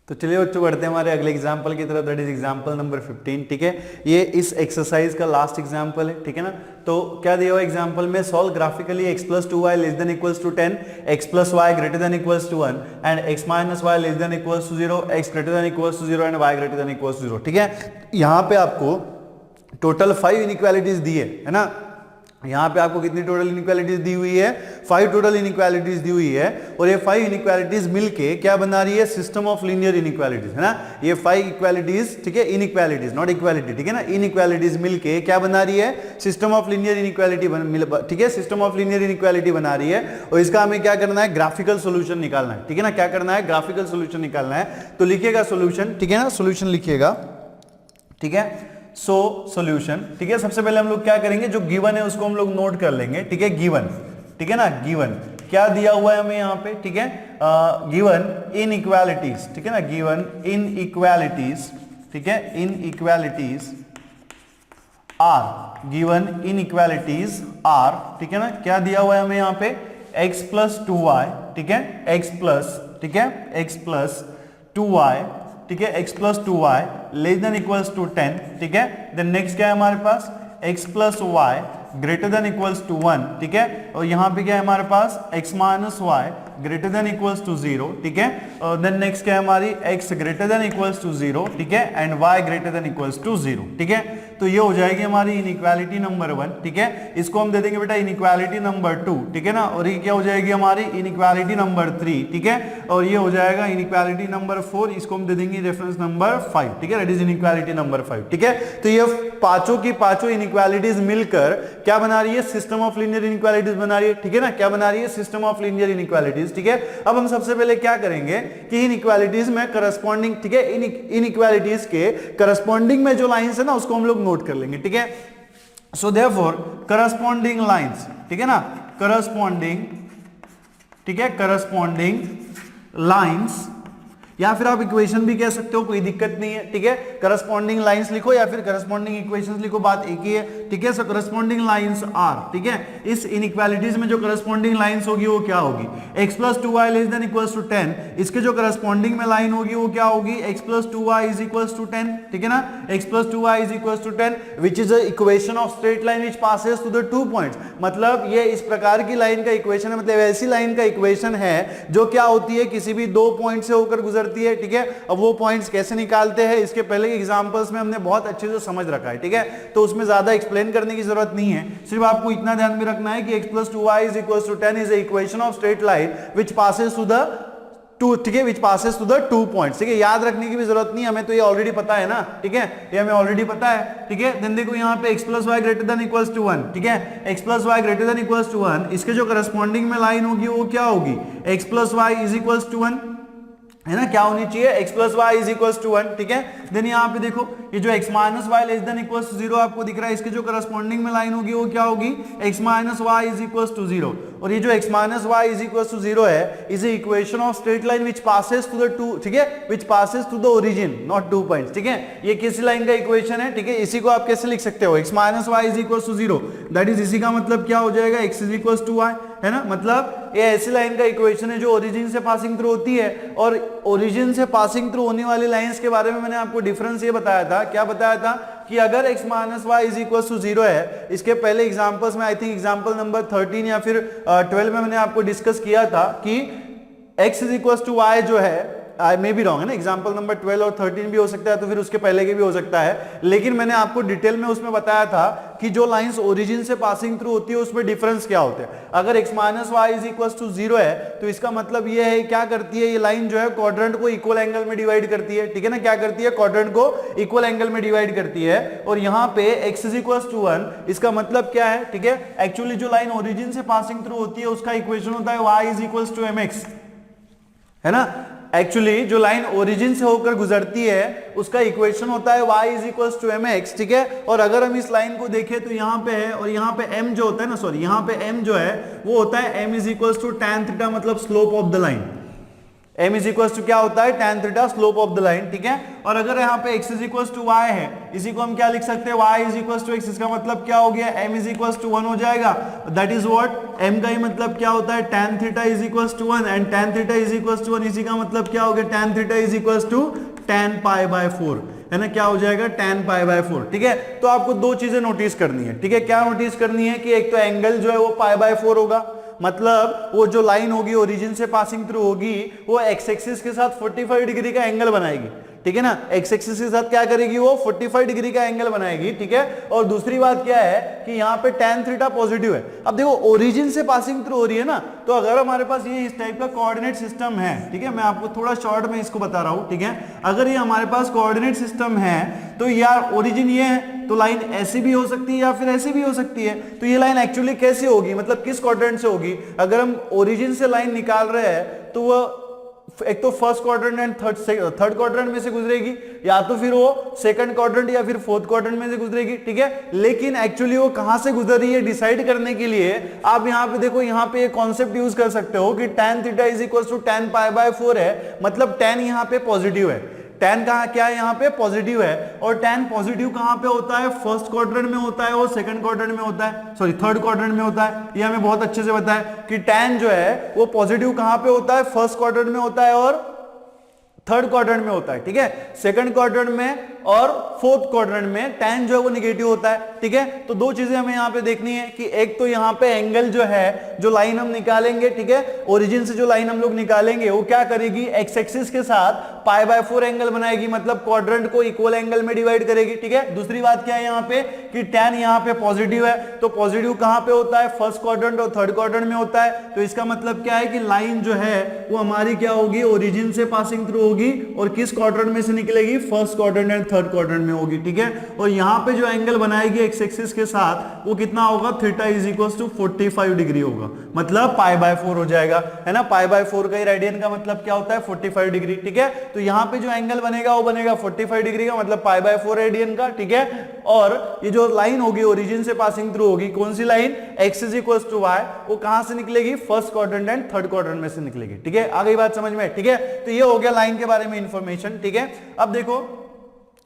तो चलिए बच्चों बढ़ते हैं हमारे अगले एग्जाम्पल की तरफ, दैट इज एग्जाम्पल नंबर 15। ठीक है, ये इस एक्सरसाइज का लास्ट एग्जाम्पल है। ठीक है ना, तो क्या दिया हुआ एग्जाम्पल में, solve graphically x plus 2y less than equals to 10, x plus y greater than equals to 1 and x minus y less than equals to 0, x greater than equals to 0 and y greater than equals to 0। ठीक है, यहाँ पे आपको total 5 inequalities दी है ना। यहां पे आपको कितनी टोटल इनइक्वालिटीज दी हुई है, 5 टोटल इनइक्वालिटीज दी हुई है, और ये 5 इनइक्वालिटीज मिलके क्या बना रही है, सिस्टम ऑफ लीनियर इनइक्वालिटीज, है ना। ये 5 इक्वालिटीज, ठीक है, इनइक्वालिटीज नॉट इक्वालिटी, ठीक है ना, इनइक्वालिटीज मिलके क्या बना रही है, सिस्टम ऑफ लीनियर इनइक्वालिटी, ठीक है, सिस्टम ऑफ लीनियर इनइक्वालिटी बना रही है। और इसका हमें क्या करना है, ग्राफिकल सोल्यूशन निकालना है। ठीक है ना, क्या करना है, ग्राफिकल सोल्यूशन निकालना है। तो लिखिएगा सोल्यूशन, ठीक है ना, सोल्यूशन लिखिएगा। ठीक है, सोल्यूशन, ठीक है, सबसे पहले हम लोग क्या करेंगे, जो गिवन है उसको हम लोग नोट कर लेंगे। ठीक है, गिवन, ठीक है ना, गिवन क्या दिया हुआ है हमें यहाँ पे, ठीक है, गिवन इनइक्वालिटीज, ठीक है ना, गिवन इनइक्वालिटीज, ठीक है, inequalities are, given inequalities are, ठीक है ना, क्या दिया हुआ है हमें यहाँ पे, x प्लस 2y, ठीक है, x प्लस, ठीक है, x प्लस 2y, ठीक है, x plus 2y less than equals to 10, ठीक है। देन नेक्स्ट क्या है हमारे पास, x plus y greater than equals to 1, ठीक है, और यहाँ पे क्या है हमारे पास, x minus y greater than equals to 0, ठीक है, और देन नेक्स्ट क्या है हमारी, x greater than equals to 0, ठीक है, and y greater than equals to 0, ठीक है। तो ये हो जाएगी हमारी इनइक्वालिटी नंबर 1, ठीक है, इसको हम दे देंगे बेटा इनइक्वालिटी नंबर 2, ठीक है ना, और ये क्या हो जाएगी हमारी इनइक्वालिटी नंबर 3, ठीक है, और ये हो जाएगा इनइक्वालिटी नंबर 4, इसको हम दे देंगे रेफरेंस नंबर 5, ठीक है, दैट इज इनइक्वालिटी नंबर 5, ठीक है। तो ये पांचों की पांचों इनइक्वालिटीज मिलकर क्या बना रही है, सिस्टम ऑफ लीनियर इनइक्वालिटीज बना रही है, ठीक है ना, क्या बना रही है, सिस्टम ऑफ लीनियर इनइक्वालिटीज, ठीक है। अब हम सबसे पहले क्या करेंगे कि इनइक्वालिटीज में करस्पॉन्डिंग, ठीक है, इनइक्वालिटीज के करस्पॉन्डिंग में जो लाइंस है ना उसको हम लोग नोट कर लेंगे, ठीक है। सो देयरफॉर करस्पॉन्डिंग लाइंस, ठीक है ना, करस्पॉन्डिंग, ठीक है, करस्पॉन्डिंग लाइंस, या फिर आप इक्वेशन भी कह सकते हो, कोई दिक्कत नहीं है, ठीक है। करस्पॉन्डिंग लाइंस लिखो या फिर करस्पॉन्डिंग इक्वेशंस लिखो, बात एक ही है, ठीक है। सो करस्पॉन्डिंग लाइंस आर, ठीक है, इस इनइक्वालिटीज में जो करस्पॉन्डिंग लाइंस होगी वो क्या होगी, x plus 2y less than equals to 10, इसके जो करस्पॉन्डिंग में लाइन होगी वो क्या होगी, x plus 2y is equals to 10, ठीक है ना, x plus 2y is equals to 10 which is a equation of straight line which passes to the 2 points. मतलब ये इस प्रकार की लाइन का इक्वेशन है, मतलब ऐसी लाइन का इक्वेशन है जो क्या होती है, किसी भी 2 पॉइंट से होकर गुजरती है, ठीक है। अब वो पॉइंट्स कैसे निकालते हैं, इसके पहले के एग्जांपल्स में हमने बहुत अच्छे से समझ रखा है, ठीक है, तो उसमें ज्यादा एक्सप्लेन करने की जरूरत नहीं है, सिर्फ आपको इतना ध्यान में रखना है कि x plus 2y is equals to 10 is a equation of straight line which passes to the 2, ठीक है, which passes to the 2 points, ठीक है। याद रखने की भी जरूरत नहीं, हमें तो ये ऑलरेडी पता है ना, ठीक है, ये हमें ऑलरेडी पता है, ठीक है। देन देखो यहाँ पे x plus y greater than equals to 1, ठीक है, x plus y greater than equals to 1, इसके जो करस्पॉन्डिंग में लाइन होगी वो क्या होगी, x plus y is equals to 1, है ना, क्या होनी चाहिए, x plus y is equals to 1, ठीक है। देन यहाँ पे देखो ये जो x minus y less than equals to 0 आपको दिख रहा है, इसके जो करस्पॉन्डिंग में लाइन होगी वो क्या होगी, x minus y is equals to 0, और ये जो x minus y is equals to 0 है is a equation of straight line which passes to the 2, ठीक है, which passes to the origin not 2 points, ठीक है। ये किसी लाइन का इक्वेशन है, ठीक है, इसी को आप कैसे लिख सकते हो, x minus y is equals to 0, that is इसी का मतलब क्या हो जाएगा, x is equals to y, है ना, मतलब ये ऐसी लाइन का इक्वेशन है जो ओरिजिन से पासिंग थ्रू होती है, और ओरिजिन से पासिंग थ्रू होने वाली लाइंस के बारे में मैंने आपको डिफरेंस ये बताया था, क्या बताया था कि अगर x minus y is equal to 0 है, इसके पहले एग्जांपल्स में आई थिंक एग्जांपल नंबर 13 या फिर 12 में मैंने आपको डिस्कस किया था कि x is equal to y जो है, आई मे बी रॉन्ग, है ना, एग्जाम्पल नंबर 12 और 13 भी हो सकता है, तो फिर उसके पहले के भी हो सकता है, लेकिन मैंने आपको डिटेल में उसमें बताया था कि जो लाइंस ओरिजिन से पासिंग थ्रू होती है उसमें डिफरेंस क्या होते हैं। अगर x minus y is equal to 0 है तो इसका मतलब ये है, क्या करती है ये लाइन जो है क्वाड्रेंट को इक्वल एंगल में डिवाइड करती है, ठीक है ना, क्या करती है, क्वाड्रेंट को इक्वल एंगल में डिवाइड करती है, और यहाँ पे x इज इक्वल टू 1, इसका मतलब क्या है, ठीक है, एक्चुअली जो लाइन ओरिजिन से पासिंग थ्रू होती है उसका इक्वेशन होता है y is equal to mx, है ना। एक्चुअली जो लाइन ओरिजिन से होकर गुजरती है उसका इक्वेशन होता है y is equals to mx, ठीक है। और अगर हम इस लाइन को देखें तो यहाँ पे है, और यहाँ पे m जो होता है ना, सॉरी यहाँ पे m जो है वो होता है m is equals to tan theta, मतलब slope of the line, m is equal to क्या होता है tan theta slope of the line, ठीक है। और अगर यहाँ पे x is equal to y है, इसी को हम क्या लिख सकते हैं, y is equal to x, इसका मतलब क्या हो गया, m इज इक्वल टू 1 हो जाएगा। दैट इज व्हाट, m का ही मतलब क्या होता है, tan theta is equal to 1 and tan theta is equal to 1, इसी का मतलब क्या हो गया, tan theta is equal to tan pi by 4, है ना, क्या हो जाएगा, tan पाई बाय 4, ठीक है। तो आपको दो चीजें नोटिस करनी है, ठीक है। क्या नोटिस करनी है कि एक तो एंगल जो है वो पाई बाय 4 होगा, मतलब वो जो लाइन होगी ओरिजिन से पासिंग थ्रू होगी वो एक्स एक्सिस के साथ 45 डिग्री का एंगल बनाएगी, ठीक है ना। एक्स एक्सिस के साथ क्या करेगी, वो 45 डिग्री का एंगल बनाएगी, ठीक है। और दूसरी बात क्या है कि यहाँ पे tan थीटा पॉजिटिव है। अब देखो ओरिजिन से पासिंग थ्रू हो रही है ना, तो अगर हमारे पास ये इस टाइप का कोऑर्डिनेट सिस्टम है, ठीक है, मैं आपको थोड़ा शॉर्ट में इसको बता रहा हूं, ठीक है। अगर ये हमारे पास कोऑर्डिनेट सिस्टम है तो यार ओरिजिन ये है तो लाइन ऐसी भी हो सकती है या फिर ऐसी भी हो सकती है। तो ये लाइन एक्चुअली कैसी होगी, मतलब किस क्वाड्रेंट से होगी। अगर हम ओरिजिन से लाइन निकाल रहे हैं तो वो एक तो first quadrant and third quadrant में से गुजरेगी, या तो फिर वो सेकंड क्वाड्रेंट या फिर फोर्थ क्वाड्रेंट में से गुजरेगी, ठीक है। लेकिन एक्चुअली वो कहां से गुजर रही है डिसाइड करने के लिए आप यहां पे देखो, यहां पे एक कॉन्सेप्ट यूज कर सकते हो कि tan theta is equal to tan pi by 4 है, मतलब tan यहां पे पॉजिटिव है। tan कहां क्या है, यहां पे पॉजिटिव है। और tan पॉजिटिव कहां पे होता है, फर्स्ट क्वाड्रेंट में होता है और सेकंड क्वाड्रेंट में होता है, सॉरी थर्ड क्वाड्रेंट में होता है। ये हमें बहुत अच्छे से पता है कि tan जो है वो पॉजिटिव कहां पे होता है, फर्स्ट क्वाड्रेंट में होता है और थर्ड क्वाड्रेंट में होता है, ठीक है। सेकंड क्वाड्रेंट में और फोर्थ क्वाड्रेंट में tan जो है वो नेगेटिव होता है, ठीक है। तो दो चीजें हमें यहाँ पे देखनी है कि एक तो यहाँ पे एंगल जो है, जो लाइन हम निकालेंगे, ठीक है, ओरिजिन से जो लाइन हम लोग निकालेंगे वो क्या करेगी, एक्स एक्सिस के साथ पाई बाय 4 एंगल बनाएगी, मतलब क्वाड्रेंट को इक्वल एंगल में डिवाइड करेगी, ठीक है। दूसरी बात क्या है यहाँ पे कि tan यहाँ पे पॉजिटिव है, तो पॉजिटिव कहां पे होता है, फर्स्ट क्वाड्रेंट और थर्ड क्वाड्रेंट में होता है। तो इसका मतलब क्या है कि लाइन जो है वो हमारी क्या होगी, ओरिजिन से पासिंग थ्रू होगी और किस क्वाड्रेंट में से निकलेगी, first quadrant and third quadrant में होगी, ठीक है। और यहां पे जो एंगल बनाएगी एक्स एक्सिस के साथ वो कितना होगा, theta is equal to 45 degree होगा, मतलब पाई बाय 4 हो जाएगा, है ना। पाई बाय 4 का रेडियन का मतलब क्या होता है, 45 डिग्री, ठीक है। तो यहां पे जो एंगल बनेगा वो बनेगा 45 डिग्री का, मतलब पाई बाय 4 रेडियन का, ठीक है। और ये जो लाइन होगी ओरिजिन से पासिंग थ्रू होगी, कौन सी line, X is equal to Y, वो कहां से निकलेगी, first quadrant and third quadrant में से निकलेगी, ठीक है। आ गई बात समझ में, ठीक है। तो ये हो गया लाइन के बारे में इंफॉर्मेशन, ठीक है। अब देखो,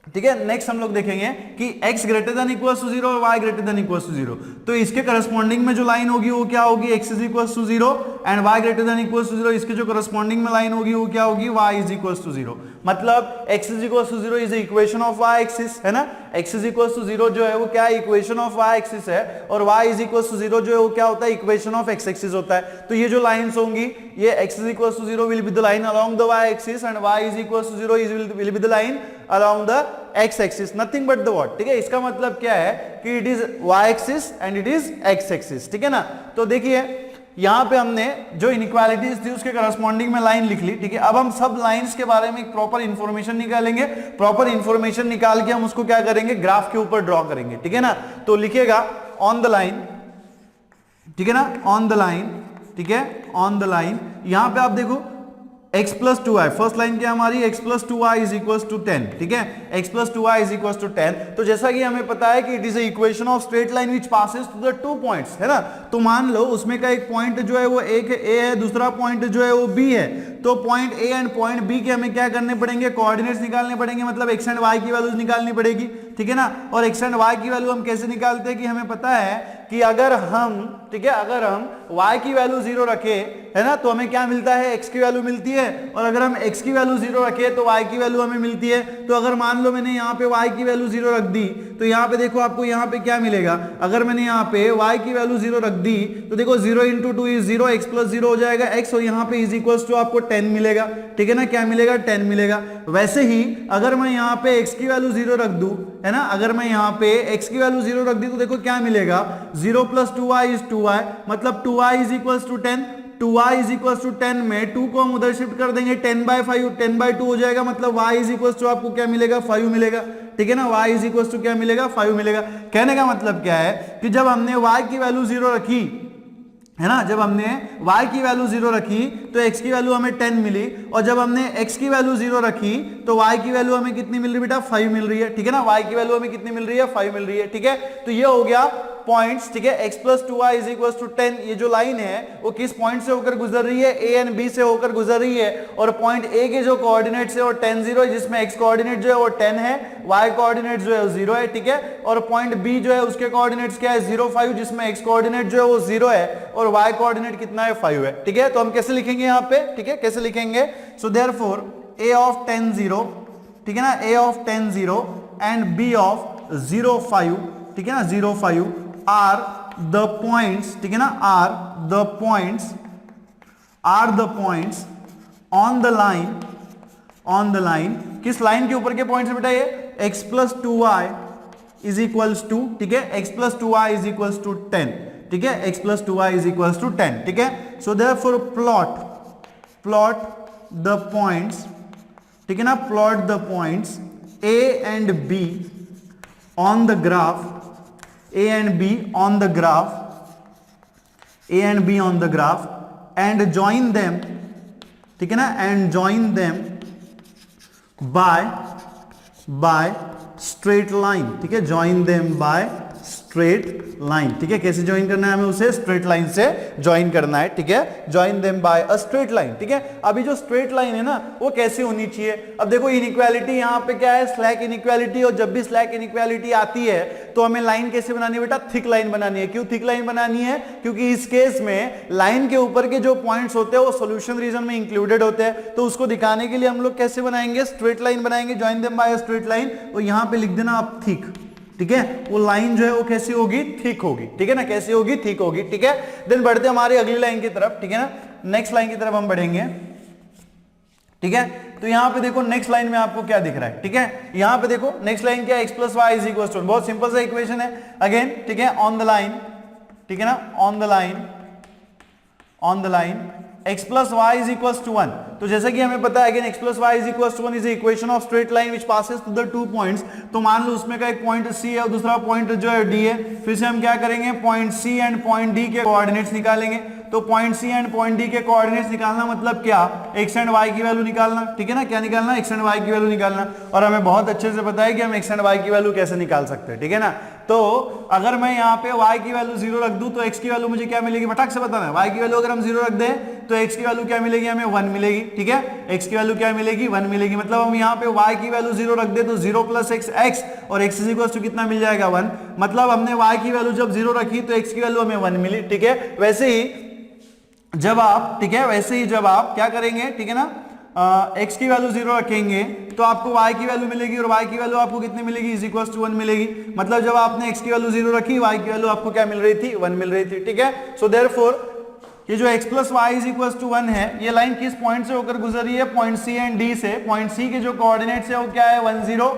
ठीक है, नेक्स्ट हम लोग देखेंगे कि x greater than equal to 0 और y greater than equal to 0, तो इसके करस्पॉन्डिंग में जो लाइन होगी वो क्या होगी, x is equal to 0 and y greater than equal to 0, इसके जो करस्पॉन्डिंग में लाइन होगी वो क्या होगी, y इज इक्वल टू 0, मतलब x is equal to 0 is the equation of y axis, है ना। x इज इक्वल टू 0 जो है वो क्या है, इक्वेशन ऑफ y एक्सिस है, और y इज इक्वल टू 0 जो है वो क्या होता है, इक्वेशन ऑफ x एक्सिस होता है। तो ये जो लाइंस होंगी, ये x is equal to 0 will be the line along the y axis and y is equal to 0 will be the line along the x axis, nothing but the what, ठीक है। इसका मतलब क्या है कि it is y axis and it is x axis, ठीक है ना। तो देखिए यहां पे हमने जो इनइक्वालिटीज थी उसके करस्पॉन्डिंग में लाइन लिख ली, ठीक है। अब हम सब लाइंस के बारे में एक प्रॉपर इंफॉर्मेशन निकालेंगे, प्रॉपर इंफॉर्मेशन निकाल के हम उसको क्या करेंगे, ग्राफ के ऊपर ड्रॉ करेंगे, ठीक है ना। तो लिखिएगा ऑन द लाइन, ठीक है ना, ऑन द लाइन, ठीक है, ऑन द लाइन। यहां पे आप देखो x plus 2y, first line क्या हमारी, x plus 2y is equal to 10, ठीक है, x plus 2y is equal to 10। तो जैसा कि हमें पता है कि it is a equation of straight line which passes to the 2 points, है ना। तो मान लो उसमें का एक पॉइंट जो है वो एक a है, दूसरा पॉइंट जो है वो b है। तो point a and point b के हमें क्या करने पड़ेंगे, कोऑर्डिनेट्स निकालने पड़ेंगे, मतलब x एंड y की वैल्यूज निकालनी पड़ेगी, ठीक है ना। और x एंड y की वैल्यू हम कैसे निकालते हैं कि हमें पता है कि अगर हम, ठीक है, अगर हम y की वैल्यू 0 रखें, है ना, तो हमें क्या मिलता है, x की वैल्यू मिलती है, और अगर हम x की वैल्यू 0 रखें तो y की वैल्यू हमें मिलती है। तो अगर मान लो मैंने यहाँ पे y की वैल्यू 0 रख दी, तो यहाँ पे देखो आपको यहाँ पे क्या मिलेगा, अगर मैंने यहाँ पे y की वैल्यू 0 रख दी तो देखो 0 इंटू 2 इज 0, x प्लस 0 हो जाएगा x, और यहाँ पे इज इक्वल्स टू आपको 10 मिलेगा, ठीक है ना, क्या मिलेगा, 10 मिलेगा। वैसे ही अगर मैं यहाँ पे x की वैल्यू 0 रख दूं, है ना, अगर मैं यहाँ पे x की वैल्यू 0 रख दी तो देखो क्या मिलेगा, 0 प्लस 2y इज 2y, मतलब 2y is equals to 10, 2y is equals to 10 में 2 को हम उधर शिफ्ट कर देंगे, 10/5, 10/2 हो जाएगा, मतलब y इज इक्वल्स टू आपको क्या मिलेगा, 5 मिलेगा, ठीक है ना। y इज इक्वल्स टू क्या मिलेगा, 5 मिलेगा। कहने का मतलब क्या है कि जब हमने y की वैल्यू 0 रखी, है ना, जब हमने y की वैल्यू 0 रखी तो x की वैल्यू हमें 10 मिली, और जब हमने x की वैल्यू 0 रखी तो y की वैल्यू हमें कितनी मिल रही है बेटा, 5 मिल रही है, ठीक है ना। y की वैल्यू हमें कितनी मिल रही है, 5 मिल रही है, ठीक है। तो ये हो गया पॉइंट्स, ठीक है, x plus 2y is equal to 10, ये जो लाइन है वो किस पॉइंट से होकर गुजर रही है, a एंड b से होकर गुजर रही है, और पॉइंट a के जो कोऑर्डिनेट्स है वो 10 0 है, जिसमें x कोऑर्डिनेट जो है वो 10 है, y कोऑर्डिनेट जो है वो 0 है, ठीक है, और पॉइंट b जो है उसके कोऑर्डिनेट्स क्या है 0 5, जिसमें x कोऑर्डिनेट जो है वो 0 है और y कोऑर्डिनेट कितना है 5 है, ठीक है। तो हम कैसे लिखेंगे यहाँ पे, ठीक है, कैसे लिखेंगे, सो देयरफॉर a ऑफ 10 0, ठीक है ना, a of 10 0 and b of 0 5, ठीक है ना, 0 5 आर द पॉइंट्स, ठीक है ना, are the points on the line, किस लाइन के ऊपर के पॉइंट्स बेटा, ये x plus 2y is equals to, ठीक है, x plus 2y is equals to 10, ठीक है, x plus 2y is equals to 10, ठीक है। So therefore plot the points, ठीक है ना, plot the points a and b on the graph, a and b on the graph and join them, ठीक है ना, and join them by straight line, ठीक है, join them by straight line, ठीक है, कैसे ज्वाइन करना है हमें उसे, स्ट्रेट लाइन से ज्वाइन करना है, ठीक है, join them by a straight line, ठीक है। अभी जो स्ट्रेट लाइन है ना वो कैसे होनी चाहिए, अब देखो इनइक्वालिटी यहाँ पे क्या है, स्लैक इनइक्वालिटी, और जब भी स्लैक इनइक्वालिटी आती है तो हमें लाइन कैसे बनानी है बेटा, थिक लाइन बनानी है। क्यों थिक लाइन बनानी है, क्योंकि इस केस में लाइन के ऊपर के जो पॉइंट्स होते हैं वो सोल्यूशन रीजन में इंक्लूडेड होते हैं, तो उसको दिखाने के लिए हम लोग कैसे बनाएंगे, स्ट्रेट लाइन बनाएंगे, join them by a straight line, और यहाँ पे लिख देना आप थिक, ठीक है, वो लाइन जो है वो कैसी होगी, थिक होगी, ठीक है ना, कैसी होगी, थिक होगी, ठीक है। देन बढ़ते हमारी अगली लाइन की तरफ, ठीक है ना, नेक्स्ट लाइन की तरफ हम बढ़ेंगे, ठीक है। तो यहां पे देखो नेक्स्ट लाइन में आपको क्या दिख रहा है, ठीक है, यहां पे देखो नेक्स्ट लाइन क्या है, x plus y is equal to, बहुत सिंपल सा इक्वेशन है अगेन, ठीक है, ऑन द लाइन, ठीक है ना, on the line x plus y is equal to 1, तो जैसे कि हमें पता है again x plus y is equal to 1 is equation of straight line which passes through the two points, तो मान लो उसमें का एक पॉइंट c है और दूसरा पॉइंट जो है d है, फिर से हम क्या करेंगे, point c and point d के कोऑर्डिनेट्स निकालेंगे, तो point c and point d के कोऑर्डिनेट्स निकालना मतलब क्या, x एंड y की वैल्यू निकालना, ठीक है ना, क्या निकालना, x एंड y की वैल्यू निकालना, और हमें बहुत अच्छे से पता है कि हम x एंड y की वैल्यू कैसे निकाल सकते हैं, ठीक है ना। तो अगर मैं यहाँ पे y की वैल्यू 0 रख दूं तो x की वैल्यू मुझे क्या मिलेगी, फटाक से बताना है, y की वैल्यू अगर हम 0 रख दें तो x की वैल्यू क्या मिलेगी, हमें 1 मिलेगी, ठीक है, x की वैल्यू क्या मिलेगी, 1 मिलेगी, मतलब हम यहाँ पे y की वैल्यू 0 रख दे तो 0 प्लस x और x इज इक्वल टू कितना मिल जाएगा 1, मतलब हमने y की वैल्यू जब 0 रखी तो x की वैल्यू हमें 1 मिली, ठीक है। वैसे ही जब आप, ठीक है, वैसे ही जब आप क्या करेंगे, ठीक है ना, x की वैल्यू 0 रखेंगे तो आपको y की वैल्यू मिलेगी, और y की वैल्यू आपको कितनी मिलेगी, इज इक्वल टू 1 मिलेगी, मतलब जब आपने x की वैल्यू 0 रखी y की वैल्यू आपको क्या मिल रही थी, 1 मिल रही थी, ठीक है। सो देयरफॉर ये जो x plus y is equal to 1 है, ये लाइन किस पॉइंट से होकर गुजर रही है, पॉइंट c एंड d से, पॉइंट c के जो कोऑर्डिनेट्स है वो क्या है 1 0,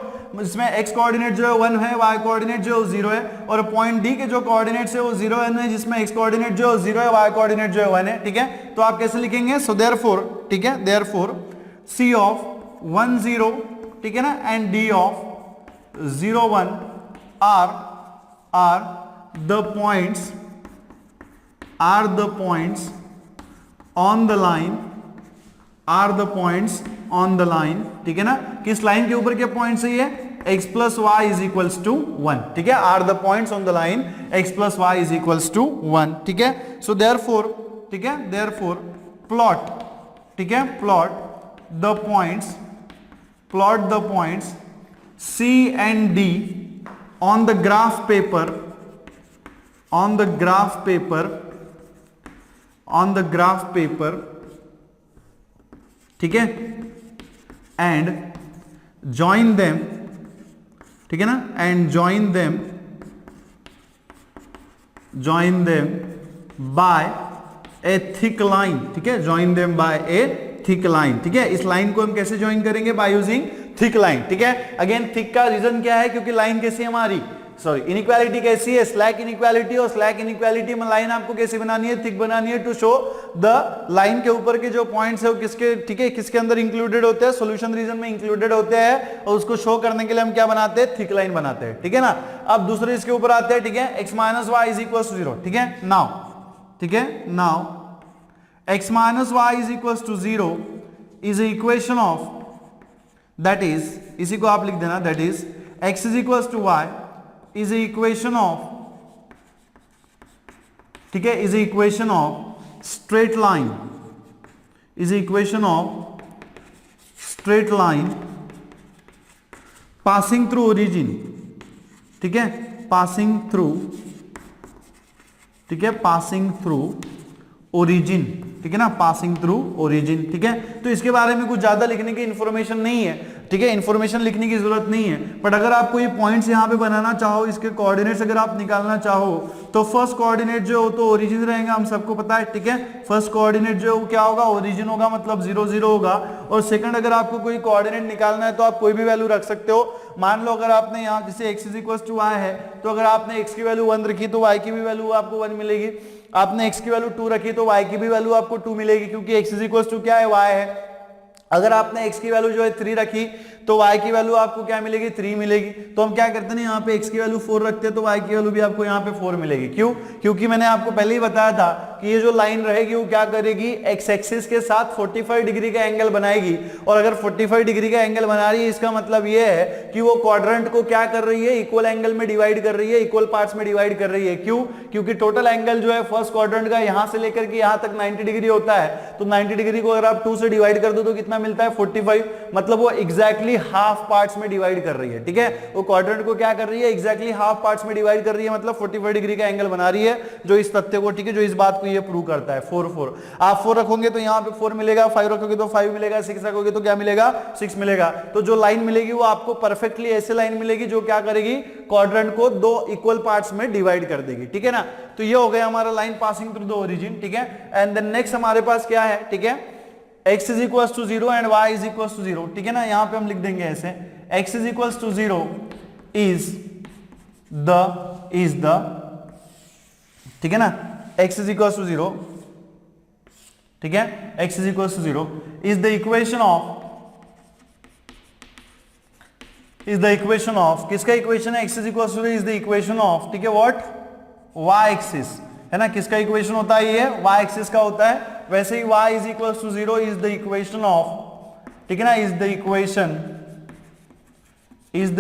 इसमें x कोऑर्डिनेट जो है 1 है, y कोऑर्डिनेट जो है 0 है, और पॉइंट d के जो कोऑर्डिनेट्स है वो 0 है, जिसमें x कोऑर्डिनेट जो है 0 है, y कोऑर्डिनेट जो है 1 है, ठीक है। तो आप कैसे लिखेंगे, सो देयरफॉर, ठीक है, देयरफॉर c ऑफ 1 0, ठीक है ना, and d of 0 1 are the points on the line, ठीक है ना, किस लाइन के ऊपर के पॉइंट है ये, x plus y is equals to 1, ठीक है, are the points on the line x plus y is equals to 1, ठीक है। सो देयरफॉर, ठीक है, देयरफॉर प्लॉट, ठीक है, plot the points c and d on the graph paper, ठीक है, एंड जॉइन देम, ठीक है ना, and join them by A thick line, ठीक है, join them by A thick line, ठीक है। इस लाइन को हम कैसे ज्वाइन करेंगे, बाय यूजिंग थिक लाइन, ठीक है। अगेन थिक का रीजन क्या है, क्योंकि लाइन कैसी है हमारी, सॉरी इनइक्वालिटी कैसी है, स्लैक इनइक्वालिटी, और स्लैक इनइक्वालिटी में लाइन आपको कैसी बनानी है, थिक बनानी है, टू शो द लाइन के ऊपर के जो पॉइंट्स है वो किसके, ठीक है, किसके अंदर इंक्लूडेड होते हैं, सॉल्यूशन रीजन में इंक्लूडेड होते हैं, और उसको शो करने के लिए हम क्या बनाते हैं, थिक लाइन बनाते हैं, ठीक है ना। अब दूसरे इसके ऊपर आते हैं, ठीक है, x minus y is equal to 0, ठीक है, नाउ, ठीक है, now x minus y is equal to 0 is equation of, that is, इसी को आप लिख देना, that is x is equal to y is the equation of ठीक है, is equation of straight line, is equation of straight line passing through origin, ठीक है, passing through, ठीक है, पासिंग थ्रू ओरिजिन, ठीक है ना, पासिंग थ्रू ओरिजिन, ठीक है। तो इसके बारे में कुछ ज्यादा लिखने की इंफॉर्मेशन नहीं है, ठीक है, इंफॉर्मेशन लिखने की जरूरत नहीं है, बट अगर आपको ये पॉइंट्स यहाँ पे बनाना चाहो, इसके कोऑर्डिनेट्स अगर आप निकालना चाहो, तो फर्स्ट कोऑर्डिनेट जो हो तो ओरिजिन रहेगा, हम सबको पता है, ठीक है। फर्स्ट कोऑर्डिनेट जो क्या होगा, ओरिजिन होगा, मतलब 0 0 होगा। और सेकंड अगर आपको कोई कोऑर्डिनेट निकालना है तो आप कोई भी वैल्यू रख सकते हो। मान लो अगर आपने यहाँ जैसे x = y है, तो अगर आपने x की वैल्यू 1 रखी तो y की भी वैल्यू आपको 1 मिलेगी, आपने x की वैल्यू 2 रखी तो y की भी वैल्यू आपको 2 मिलेगी, क्योंकि x = क्या है, y है। अगर आपने x की वैल्यू जो है 3 रखी तो y की वैल्यू आपको क्या मिलेगी, 3 मिलेगी। तो हम क्या करते हैं, यहाँ पे x की वैल्यू 4 रखते हैं तो y की वैल्यू भी आपको यहाँ पे 4 मिलेगी। क्यों? क्योंकि मैंने आपको पहले ही बताया था कि ये जो लाइन रहेगी वो क्या करेगी, x एक्सिस के साथ 45 डिग्री का एंगल बनाएगी। और अगर 45 डिग्री का एंगल बना रही है, इसका मतलब ये है कि वो क्वाड्रेंट को क्या कर रही है, इक्वल एंगल में डिवाइड कर रही है, इक्वल पार्ट्स में डिवाइड कर रही है। क्यों? क्योंकि टोटल एंगल जो है फर्स्ट क्वाड्रेंट का यहां से लेकर के यहां तक 90 डिग्री होता है। तो 90 डिग्री को अगर आप 2 से डिवाइड कर दो तो कितना मिलता है, 45। मतलब वो एग्जैक्टली हाफ पार्ट्स में डिवाइड कर रही है, ठीक है। वो क्वाड्रेंट को क्या कर रही है, एग्जैक्टली हाफ पार्ट्स में डिवाइड कर रही है, मतलब 45 डिग्री का एंगल बना रही है, जो इस तथ्य को, ठीक है, जो इस बात को ये प्रूव करता है। 4 4 आप 4 रखोगे तो यहाँ पे 4 मिलेगा, 5 रखोगे तो 5 मिलेगा, 6 रखोगे तो क्या मिलेगा, 6 मिलेगा। तो जो लाइन मिलेगी वो आपको परफेक्टली ऐसे लाइन मिलेगी जो क्या करेगी, क्वाड्रेंट को 2 इक्वल पार्ट्स में डिवाइड कर देगी, ठीक है ना। तो ये हो गया हमारा line passing through the origin, ठीक है। एंड देन नेक्स्ट हमारे पास क्या है, ठीक है, x = 0 एंड y = 0, ठीक है ना। यहां पे हम लिख देंगे ऐसे, x = 0 इज द, ठीक है ना, x = 0, ठीक है, x = 0 is the equation of, किसका इक्वेशन है, x = 0 is the equation of, ठीक है, व्हाट, y एक्सिस, है ना। किसका इक्वेशन होता है, ये y एक्सिस का होता है। वैसे ही y = 0 is the equation of, ठीक है ना, is the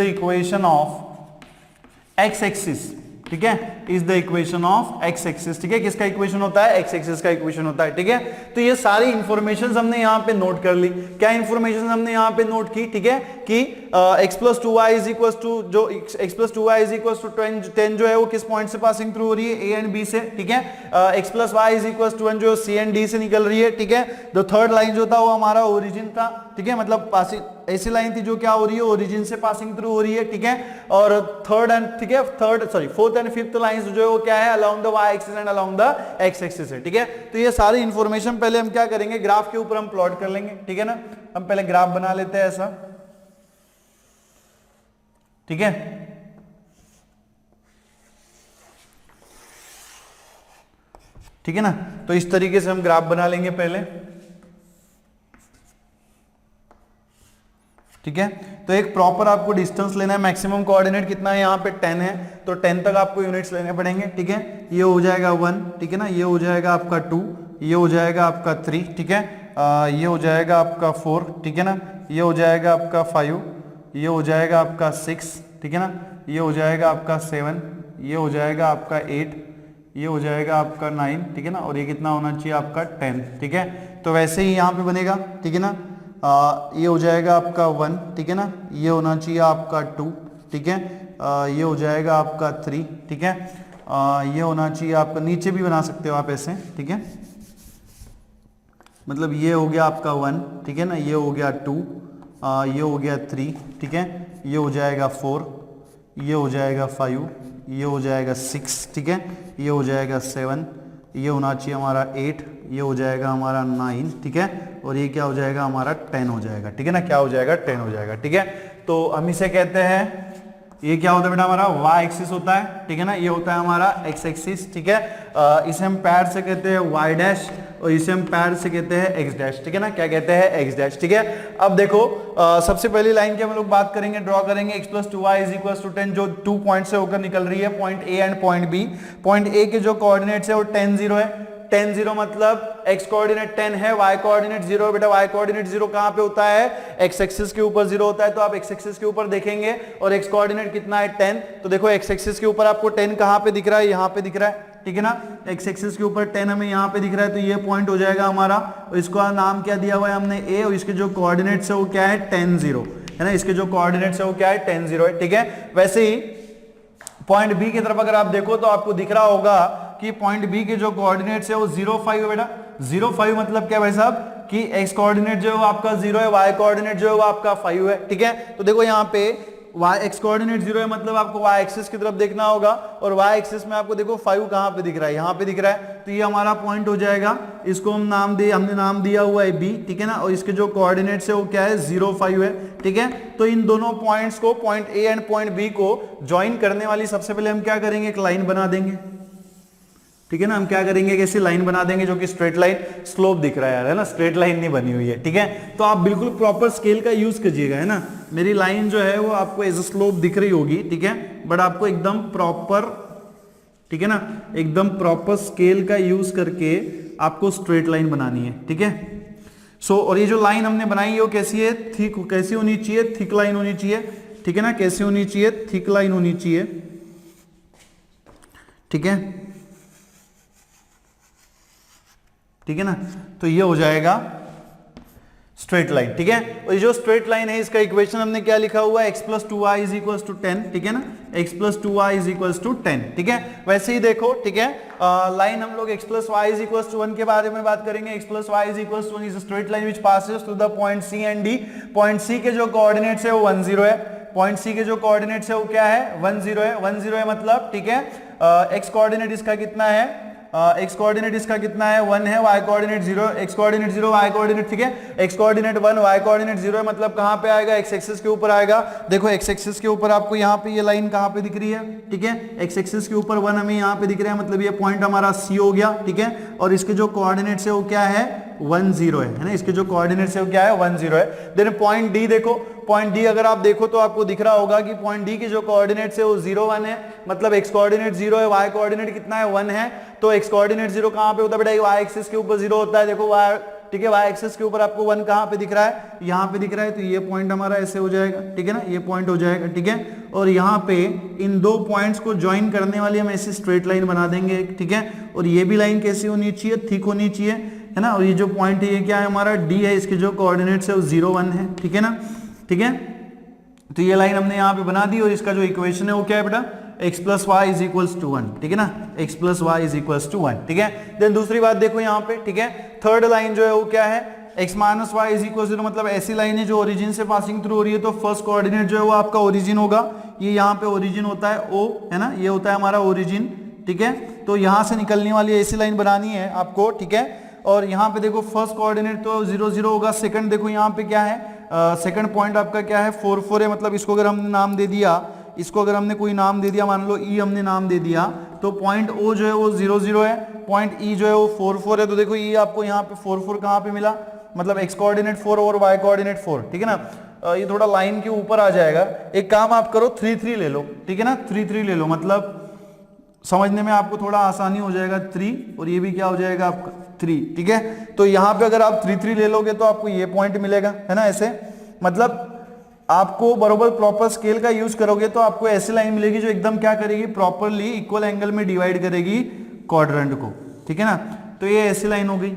equation of x axis, ठीक है, is the equation of x axis, ठीक है। किसका इक्वेशन होता है, x एक्सिस का इक्वेशन होता है, ठीक है। तो ये सारी इंफॉर्मेशन हमने यहाँ पे नोट कर ली। क्या इंफॉर्मेशन हमने यहाँ पे नोट की, ठीक है, कि x + 2y जो x + 2y = 10 जो है वो किस पॉइंट से पासिंग थ्रू हो रही है, a एंड b से, ठीक है। x + y = 1 जो c एंड d से निकल रही है, ठीक है। जो थर्ड लाइन जो था वो हमारा ओरिजिन था, ठीक है, मतलब पासिंग ऐसी लाइन थी जो क्या हो रही है, ओरिजिन से पासिंग थ्रू हो रही है, ठीक है। और फोर्थ एंड फिफ्थ लाइंस जो है वो क्या है, along the y axis and along the x axis है, ठीक है। तो ये सारी इंफॉर्मेशन पहले हम क्या करेंगे, ग्राफ के ऊपर हम प्लॉट कर लेंगे, ठीक है ना। हम पहले ग्राफ बना लेते हैं ऐसा, ठीक है। ठीक है ना, तो इस तरीके से हम ग्राफ बना लेंगे पहले, ठीक है। तो एक प्रॉपर आपको डिस्टेंस लेना है, मैक्सिमम कोऑर्डिनेट कितना है, यहाँ पे 10 है, तो 10 तक आपको यूनिट्स लेने पड़ेंगे, ठीक है। ये हो जाएगा 1, ठीक है ना, ये हो जाएगा आपका 2, ये हो जाएगा आपका 3, ठीक है, ये हो जाएगा आपका 4, ठीक है ना, ये हो जाएगा आपका 5, ये हो जाएगा आपका 6, ठीक है ना, ये हो जाएगा आपका 7, ये हो जाएगा आपका 8, ये हो जाएगा आपका 9, ठीक है ना, और ये कितना होना चाहिए आपका 10, ठीक है। तो वैसे ही यहाँ पे बनेगा, ठीक है ना, ये हो जाएगा आपका 1, ठीक है ना, ये होना चाहिए आपका 2, ठीक है, ये हो जाएगा आपका 3, ठीक है, ये होना चाहिए आपका, नीचे भी बना सकते हो आप ऐसे, ठीक है, मतलब ये हो गया आपका 1, ठीक है ना, ये हो गया 2, ये हो गया 3, ठीक है, ये हो जाएगा 4, ये हो जाएगा 5, ये हो जाएगा 6, ठीक है, ये हो जाएगा 7, ये होना चाहिए हमारा 8, ये हो जाएगा हमारा 9, ठीक है, और ये क्या हो जाएगा हमारा 10 हो जाएगा, ठीक है ना, क्या हो जाएगा 10 हो जाएगा, ठीक है। तो हम इसे कहते हैं, ये क्या होता है बेटा हमारा y एक्सिस होता है, ठीक है ना, ये होता है हमारा x एक्सिस, ठीक है। इसे हम पैर से कहते हैं y डैश, और इसे हम पैर से कहते हैं x डैश, ठीक है ना, क्या कहते हैं x डैश, ठीक है। अब देखो सबसे पहली लाइन की हम लोग बात करेंगे, ड्रॉ करेंगे, x + 2y = 10 जो 2 पॉइंट से होकर निकल रही है, point a and point b। Point a के जो कोऑर्डिनेट्स है वो 10 0 है, 10 0 मतलब x कोऑर्डिनेट 10 है, y कोऑर्डिनेट 0 है। बेटा y कोऑर्डिनेट 0 कहां पे होता है, x एक्सिस के ऊपर 0 होता है, तो आप x एक्सिस के ऊपर देखेंगे, और x कोऑर्डिनेट कितना है 10, तो देखो x एक्सिस के ऊपर आपको 10 कहां पे दिख रहा है, यहां पे दिख रहा है, ठीक है ना। एक्स एक्सिस के ऊपर 10 हमें यहाँ पे दिख रहा है, तो ये पॉइंट हो जाएगा हमारा, और इसका नाम क्या दिया हुआ है हमने ए, और इसके जो कोऑर्डिनेट्स है वो क्या है 10 0 है ना, इसके जो कोऑर्डिनेट्स है वो क्या है 10 0 है, ठीक है। वैसे ही पॉइंट बी की तरफ अगर आप देखो तो आपको दिख रहा होगा कि पॉइंट बी के जो कोऑर्डिनेट्स है वो 0 5 है बेटा। 0 5 मतलब क्या भाई साहब कि एक्स कोऑर्डिनेट जो है वो आपका 0 है, वाई कोऑर्डिनेट जो है वो आपका 5 है, ठीक है। तो देखो यहाँ पे वाई एक्स कोऑर्डिनेट 0 है मतलब आपको वाई एक्सिस की तरफ देखना होगा, और वाई एक्सिस में आपको देखो 5 कहां पे दिख रहा है, यहाँ पे दिख रहा है, तो ये हमारा पॉइंट हो जाएगा। इसको हमने नाम दिया हुआ है बी, ठीक है ना, और इसके जो कोऑर्डिनेट्स है वो क्या है 0 5 है, ठीक है। तो इन दोनों पॉइंट्स को, point A and point B को ज्वाइन करने वाली सबसे पहले हम क्या करेंगे, एक लाइन बना देंगे, ठीक है ना। हम क्या करेंगे, कैसी लाइन बना देंगे जो कि स्ट्रेट लाइन, स्लोप दिख रहा है यार, है ना, स्ट्रेट लाइन नहीं बनी हुई है, ठीक है। तो आप बिल्कुल प्रॉपर स्केल का यूज कीजिएगा, है ना। मेरी लाइन जो है वो आपको एज अ स्लोप दिख रही होगी, ठीक है, बट आपको एकदम प्रॉपर, ठीक है ना, एकदम प्रॉपर स्केल का यूज करके आपको स्ट्रेट लाइन बनानी है, ठीक है। सो और ये जो लाइन हमने बनाई है वो कैसी है, थिक, कैसी होनी चाहिए, थिक लाइन होनी चाहिए, ठीक है ना। कैसी होनी चाहिए, थिक लाइन होनी चाहिए, ठीक है, ठीक है ना। तो ये हो जाएगा स्ट्रेट लाइन, ठीक है। और ये जो स्ट्रेट लाइन है इसका इक्वेशन हमने क्या लिखा हुआ है, x plus 2y is equal to 10, ठीक है ना, x plus 2y is equal to 10, ठीक है। वैसे ही देखो, ठीक है, लाइन हम लोग x plus y is equal to 1 के बारे में बात करेंगे। x plus y is equal to 1 is a straight line which passes through the point C and D। Point C के जो कोऑर्डिनेट्स है वो 1 0 है, पॉइंट C के जो कोऑर्डिनेट्स है वो क्या है 1 0 है, 1 0 है मतलब, ठीक है, x कोऑर्डिनेट इसका कितना है, एक्स कोऑर्डिनेट इसका कितना है 1 है, y coordinate 0, x coordinate 0, y coordinate, ठीक है, एक्स कोऑर्डिनेट 1, वाई कोऑर्डिनेट 0 है, मतलब कहां पे आएगा, एक्स एक्सिस के ऊपर आएगा। देखो एक्स एक्सिस के ऊपर आपको यहाँ पे ये लाइन कहां पे दिख रही है, ठीक है, एक्स एक्सिस के ऊपर 1 हमें यहाँ पे दिख रहा है, मतलब ये पॉइंट हमारा सी हो गया, ठीक है। और इसके जो कोऑर्डिनेट्स है वो क्या है 1 0 है ना, इसके जो कोऑर्डिनेट्स है वो क्या है 1 0 है। देन पॉइंट डी देखो, पॉइंट डी अगर आप देखो तो आपको दिख रहा होगा कि पॉइंट डी के जो कोऑर्डिनेट्स है वो 0 1 है, मतलब एक्स कोऑर्डिनेट 0 है, वाई कोऑर्डिनेट कितना है 1 है। तो एक्स कोऑर्डिनेट 0 कहां पे होता है बेटा, वाई एक्सिस के ऊपर 0 होता है, देखो वाई, ठीक है, वाई एक्सिस के ऊपर आपको 1 कहां पे दिख रहा है, यहाँ पे दिख रहा है, तो ये पॉइंट हमारा ऐसे हो जाएगा, ठीक है ना, ये पॉइंट हो जाएगा, ठीक है। और यहाँ पे इन दो पॉइंट्स को ज्वाइन करने वाली हम ऐसी स्ट्रेट लाइन बना देंगे, ठीक है। और ये भी लाइन कैसी होनी चाहिए, थिक होनी चाहिए, है ना। और ये जो पॉइंट है ये क्या है हमारा डी है, इसके जो कोऑर्डिनेट्स है वो 0 1 है, ठीक है ना, ठीक है। तो ये लाइन हमने यहाँ पे बना दी, और इसका जो इक्वेशन है वो क्या है बेटा, x plus y is equals to 1, ठीक है ना, x plus y is equals to 1, ठीक है। देन दूसरी बात देखो यहाँ पे, ठीक है, थर्ड लाइन जो है वो क्या है, x minus y is equal 0, मतलब ऐसी लाइन है जो ओरिजिन से पासिंग थ्रू हो रही है, तो फर्स्ट कोऑर्डिनेट जो है वो आपका ओरिजिन होगा, ये यहाँ पे ओरिजिन होता है o, है ना, ये होता है हमारा ओरिजिन, ठीक है। तो यहाँ से निकलने वाली ऐसी लाइन बनानी है आपको, ठीक है। और यहाँ पे देखो फर्स्ट कोऑर्डिनेट तो 0 0 होगा, सेकंड देखो यहाँ पे क्या है, सेकंड पॉइंट आपका क्या है 4 4 है, मतलब इसको अगर हमने नाम दे दिया, इसको अगर हमने कोई नाम दे दिया, मान लो E हमने नाम दे दिया, तो पॉइंट O जो है वो 0 0 है, पॉइंट E जो है वो 4 4 है। तो देखो E आपको यहाँ पे 4 4 कहाँ पे मिला, मतलब x कोऑर्डिनेट 4 और y कोऑर्डिनेट 4, ठीक है ना। ये थोड़ा लाइन के ऊपर आ जाएगा, एक काम आप करो 3 3 ले लो, ठीक है ना, 3 3 ले लो, मतलब समझने में आपको थोड़ा आसानी हो जाएगा, 3 और ये भी क्या हो जाएगा आपका 3, ठीक है। तो यहाँ पे अगर आप 3 3 ले लोगे तो आपको ये पॉइंट मिलेगा, है ना, ऐसे, मतलब आपको बरोबर प्रॉपर स्केल का यूज करोगे तो आपको ऐसी लाइन मिलेगी जो एकदम क्या करेगी, प्रॉपरली इक्वल एंगल में डिवाइड करेगी क्वाड्रेंट को, ठीक है ना। तो ये ऐसी लाइन हो गई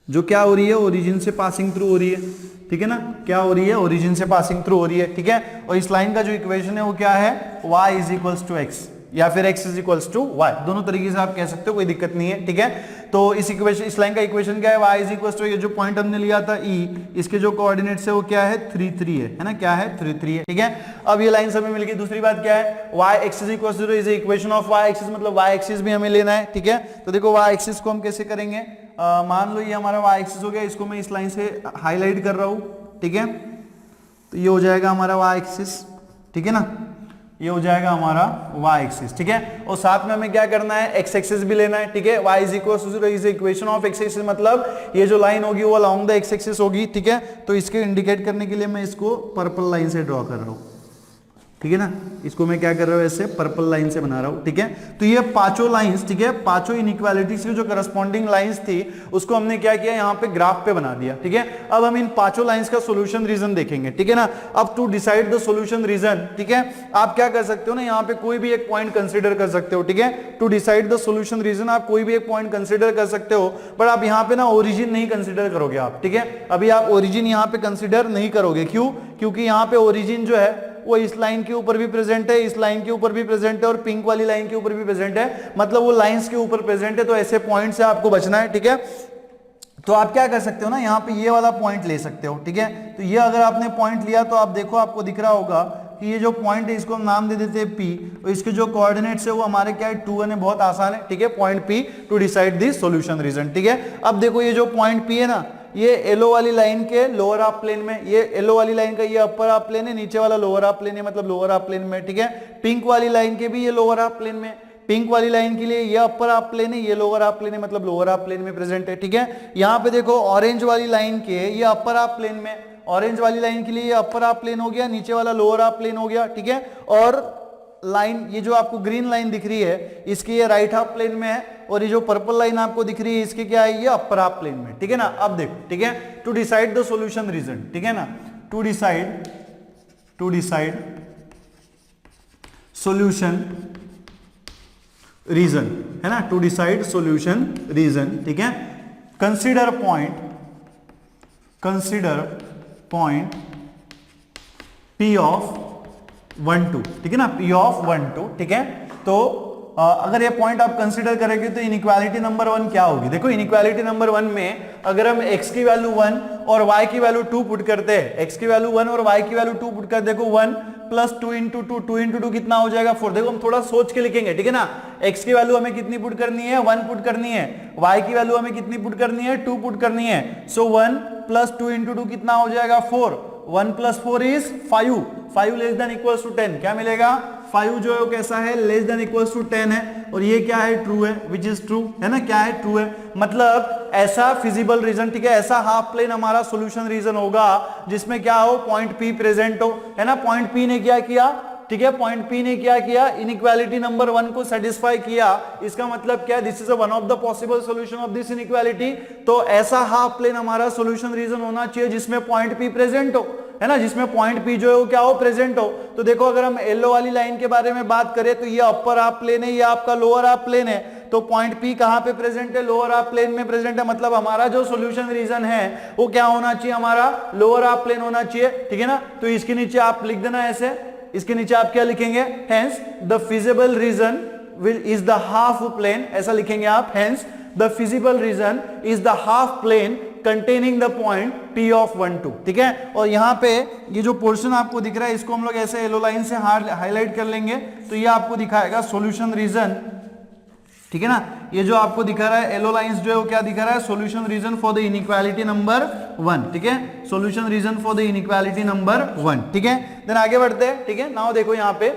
जो क्या हो रही है, ओरिजिन से पासिंग थ्रू हो रही है, ठीक है ना, क्या हो रही है, ओरिजिन से पासिंग थ्रू हो रही है, ठीक है। और इस लाइन का जो इक्वेशन है वो क्या है, y is equals to x या फिर x is equals to y, दोनों तरीके से आप कह सकते हो, कोई दिक्कत नहीं है, ठीक है। तो इस इक्वेशन, इस लाइन का इक्वेशन क्या है, y इज इक्वल्स टू, ये जो पॉइंट हमने लिया था E, इसके जो कोऑर्डिनेट्स है वो क्या है 3 3 है ना, क्या है 3 3 है, ठीक है। अब ये लाइन हमें मिल गई। दूसरी बात क्या है, y axis equals to 0 is equation of y axis, मतलब y एक्सिस भी हमें लेना है, ठीक है। तो देखो y एक्सिस को हम कैसे करेंगे, मान लो ये हमारा y एक्सिस हो गया, इसको मैं इस लाइन से हाईलाइट कर रहा हूँ, ठीक है। तो ये हो जाएगा हमारा y एक्सिस, ठीक है ना, ये हो जाएगा हमारा y एक्सिस, ठीक है। और साथ में हमें क्या करना है, x एक्सिस भी लेना है, ठीक है। y is equal to 0 is equation of x axis, मतलब ये जो लाइन होगी वो अलोंग द x एक्सिस होगी, ठीक है। तो इसके इंडिकेट करने के लिए मैं इसको पर्पल लाइन से ड्रॉ कर रहा हूं, ठीक है ना, इसको मैं क्या कर रहा हूँ ऐसे पर्पल लाइन से बना रहा हूँ, ठीक है। तो ये पांचों लाइंस, ठीक है, पांचों इनइक्वालिटीज की जो करस्पॉन्डिंग लाइंस थी उसको हमने क्या किया, यहाँ पे ग्राफ पे बना दिया, ठीक है। अब हम इन पांचों लाइंस का सॉल्यूशन रीजन देखेंगे, ठीक है ना। अब to decide the solution region, ठीक है, आप क्या कर सकते हो ना, यहाँ पे कोई भी एक पॉइंट कंसिडर कर सकते हो, ठीक है। To decide the solution region आप कोई भी एक पॉइंट कंसिडर कर सकते हो, पर आप यहाँ पे ना ओरिजिन नहीं कंसिडर करोगे आप, ठीक है। अभी आप ओरिजिन यहाँ पे कंसिडर नहीं करोगे, क्यों, क्योंकि यहाँ पे ओरिजिन जो है वो इस लाइन के ऊपर भी प्रेजेंट है, इस लाइन के ऊपर भी प्रेजेंट है और पिंक वाली लाइन के ऊपर भी प्रेजेंट है, मतलब वो लाइंस के ऊपर प्रेजेंट है। तो ऐसे पॉइंट से आपको बचना है, ठीक है। तो आप क्या कर सकते हो ना, यहाँ पे ये वाला पॉइंट ले सकते हो, ठीक है। तो ये अगर आपने पॉइंट लिया तो आप देखो, आपको दिख रहा होगा कि ये जो पॉइंट है इसको हम नाम दे देते हैं P, और इसके जो कोऑर्डिनेट्स है वो हमारे क्या है 2 है, बहुत आसान है, ठीक है। Point P to decide the solution region, ठीक है। अब देखो ये जो पॉइंट P है ना, ये येलो वाली लाइन के लोअर हाफ प्लेन में, ये येलो वाली लाइन का ये अपर हाफ प्लेन है, नीचे वाला लोअर हाफ प्लेन है, मतलब लोअर हाफ प्लेन में, ठीक है। पिंक वाली लाइन के भी ये लोअर हाफ प्लेन में, पिंक वाली लाइन के लिए ये अपर हाफ प्लेन है, ये लोअर हाफ प्लेन है, मतलब लोअर हाफ प्लेन में प्रेजेंट है, ठीक है। यहाँ पे देखो ऑरेंज वाली लाइन के ये अपर हाफ प्लेन में, ऑरेंज वाली लाइन के लिए ये अपर हाफ प्लेन हो गया, नीचे वाला लोअर हाफ प्लेन हो गया, ठीक है। और लाइन ये जो आपको ग्रीन लाइन दिख रही है इसकी ये राइट हाफ प्लेन में है, और ये जो पर्पल लाइन आपको दिख रही है इसकी क्या है, ये अपर हाफ प्लेन में, ठीक है ना। अब देखो, ठीक है, to decide the solution region, ठीक है ना, टू डिसाइड सॉल्यूशन रीजन, है ना, टू डिसाइड सॉल्यूशन रीजन, ठीक है। कंसीडर पॉइंट P ऑफ 1 2, ठीक है ना, P ऑफ 1 2, ठीक है। तो अगर ये पॉइंट आप कंसीडर करेंगे तो इनइक्वालिटी नंबर 1 क्या होगी, देखो इनइक्वालिटी नंबर 1 में अगर हम x की वैल्यू 1 और y की वैल्यू 2 पुट करते हैं, x की वैल्यू 1 और y की वैल्यू 2 पुट कर, देखो 1 प्लस 2 इंटू 2, 2 इंटू 2 कितना हो जाएगा 4। देखो हम थोड़ा सोच के लिखेंगे, ठीक है ना। x की वैल्यू हमें कितनी पुट करनी है, 1 पुट करनी है, y की वैल्यू हमें कितनी पुट करनी है, 2 पुट करनी है। सो 1 प्लस 2 इंटू 2 कितना हो जाएगा 4, 1 plus 4 is 5, 5 less than equals to 10, क्या मिलेगा 5 जो है वो कैसा है, लेस देन इक्वल्स टू 10 है, और ये क्या है, ट्रू है, विच इज ट्रू, है ना, क्या है, ट्रू है। मतलब ऐसा फिजिबल रीजन, ठीक है, ऐसा हाफ प्लेन हमारा सॉल्यूशन रीजन होगा जिसमें क्या हो, पॉइंट P प्रेजेंट हो, है ना। पॉइंट P ने क्या किया, ठीक है, पॉइंट P ने क्या किया, इनइक्वालिटी नंबर 1 को सेटिस्फाई किया। इसका मतलब क्या है, this is one of the possible solution of this inequality. तो ऐसा हाफ प्लेन हमारा सॉल्यूशन रीजन होना चाहिए जिसमें पॉइंट P प्रेजेंट हो, है ना, जिसमें पॉइंट P जो है वो क्या हो, प्रेजेंट हो। तो देखो अगर हम येलो वाली लाइन के बारे में बात करें तो ये अपर हाफ प्लेन है, ये आपका लोअर हाफ प्लेन है, तो पॉइंट P कहां पे प्रेजेंट है, लोअर हाफ प्लेन में प्रेजेंट है। मतलब हमारा जो सॉल्यूशन रीजन है वो क्या होना चाहिए, हमारा लोअर हाफ प्लेन होना चाहिए, ठीक है ना। तो इसके नीचे आप लिख देना ऐसे, इसके नीचे आप क्या लिखेंगे, hence the feasible region is the half plane, ऐसा लिखेंगे आप, hence the feasible region is the half plane containing the point P of 1 2, ठीक है। और यहाँ पे ये जो पोर्शन आपको दिख रहा है इसको हम लोग ऐसे येलो लाइन से हाईलाइट कर लेंगे, तो ये आपको दिखाएगा सॉल्यूशन रीजन, ठीक है ना। ये जो आपको दिखा रहा है येलो लाइंस जो है वो क्या दिखा रहा है, solution region for the inequality number 1, ठीक है, solution region for the inequality number 1, ठीक है। देन आगे बढ़ते हैं, ठीक है। नाउ देखो यहाँ पे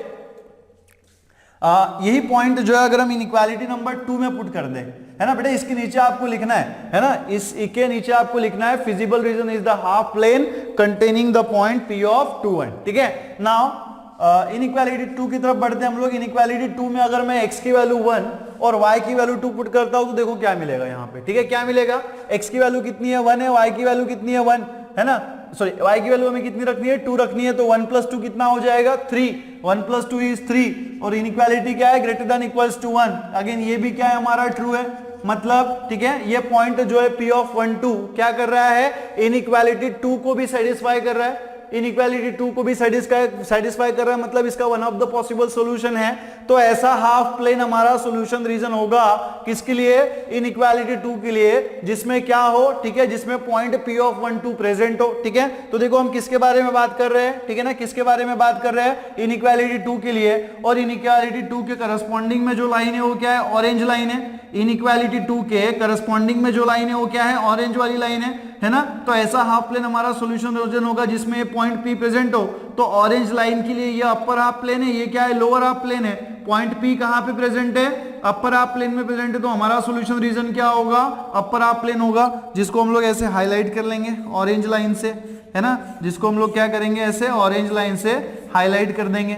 यही पॉइंट जो है अगर हम इनइक्वालिटी नंबर 2 में पुट कर दें, है ना बेटा, इसके नीचे आपको लिखना है ना, इसके नीचे आपको लिखना है feasible region is the half plane containing the point P of 2 1, ठीक है। नाउ इनइक्वालिटी 2 की तरफ बढ़ते हैं हम लोग। इनइक्वालिटी 2 में अगर मैं x की वैल्यू 1 और y की वैल्यू 2 पुट करता हूं तो देखो क्या मिलेगा यहाँ पे, ठीक है। क्या मिलेगा, x की वैल्यू कितनी है 1 है, y की वैल्यू कितनी है 1 है ना, सॉरी y की वैल्यू हमें कितनी रखनी है 2 रखनी है, तो 1 प्लस 2 कितना हो जाएगा 3, 1 प्लस 2 इज 3, और इनइक्वालिटी क्या है, greater than equals to 1। Again ये भी क्या है, हमारा ट्रू है, मतलब ठीक है, ये पॉइंट जो है P ऑफ 1 2 क्या कर रहा है, इनइक्वालिटी 2 को भी सेटिस्फाई कर रहा है, इनइक्वालिटी 2 को भी सेटिस्फाई कर रहा है, मतलब इसका one of the possible solution है। तो ऐसा हाफ प्लेन हमारा सॉल्यूशन रीजन होगा किसके लिए, इनइक्वालिटी 2 के लिए, जिसमें क्या हो, ठीक है, जिसमें पॉइंट P ऑफ 1 2 प्रेजेंट हो, ठीक है। तो देखो हम किसके बारे में बात कर रहे हैं, ठीक है ना, किसके बारे में बात कर रहे हैं, इनइक्वालिटी 2 के लिए। और इनइक्वालिटी 2 के करस्पॉन्डिंग में जो लाइन है वो क्या है, ऑरेंज लाइन है। इनइक्वालिटी 2 के करस्पॉन्डिंग में जो लाइन है वो क्या है, ऑरेंज वाली लाइन है ना। तो ऐसा हाफ प्लेन हमारा सॉल्यूशन रीजन होगा जिसमें ये पॉइंट P प्रेजेंट हो। तो ऑरेंज लाइन के लिए ये अपर हाफ प्लेन है, ये क्या है, लोअर हाफ प्लेन है। पॉइंट P कहां पे प्रेजेंट है, अपर हाफ प्लेन में प्रेजेंट है, तो हमारा सॉल्यूशन रीजन क्या होगा, अपर हाफ प्लेन होगा, जिसको हम लोग ऐसे हाईलाइट कर लेंगे ऑरेंज लाइन से, है ना, जिसको हम लोग क्या करेंगे, ऐसे ऑरेंज लाइन से हाईलाइट कर देंगे।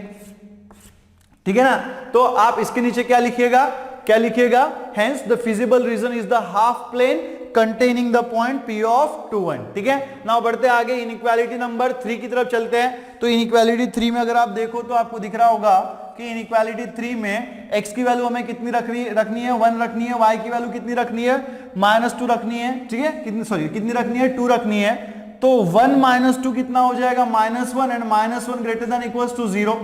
ठीक है ना। तो आप इसके नीचे क्या लिखिएगा, क्या लिखिएगा, hence the feasible region is the half plane containing the point P of 2 1, ठीक है। नाउ बढ़ते आगे इनइक्वालिटी नंबर 3 की तरफ चलते हैं। तो इनइक्वालिटी 3 में अगर आप देखो तो आपको दिख रहा होगा कि इनइक्वालिटी 3 में x की वैल्यू हमें कितनी रखनी है, 1 रखनी है, y की वैल्यू कितनी रखनी है, -2 रखनी है, ठीक है, कितनी रखनी है, 2 रखनी है। तो 1 - 2 कितना हो जाएगा, -1 and -1 greater than equals to 0,